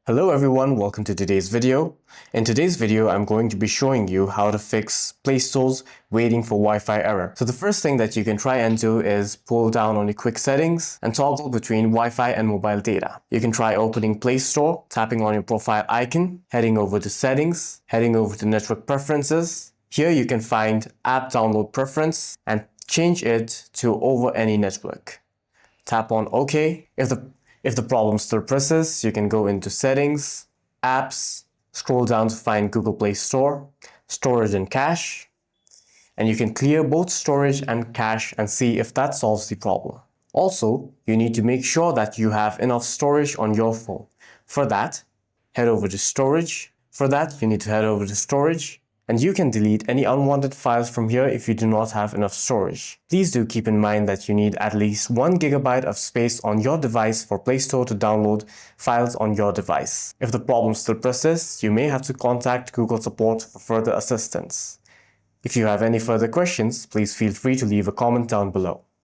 Hello everyone, welcome to today's video. In today's video, I'm going to be showing you how to fix Play Store's waiting for Wi-Fi error. So the first thing that you can try and do is pull down on the quick settings and toggle between Wi-Fi and mobile data. You can try opening Play Store, tapping on your profile icon, heading over to settings, heading over to network preferences. Here you can find app download preference and change it to over any network. Tap on OK. If the problem still persists, you can go into Settings, Apps, scroll down to find Google Play Store, Storage and Cache, and you can clear both storage and cache and see if that solves the problem. Also, you need to make sure that you have enough storage on your phone. For that, head over to Storage. And you can delete any unwanted files from here if you do not have enough storage. Please do keep in mind that you need at least 1 GB of space on your device for Play Store to download files on your device. If the problem still persists, you may have to contact Google support for further assistance. If you have any further questions, please feel free to leave a comment down below.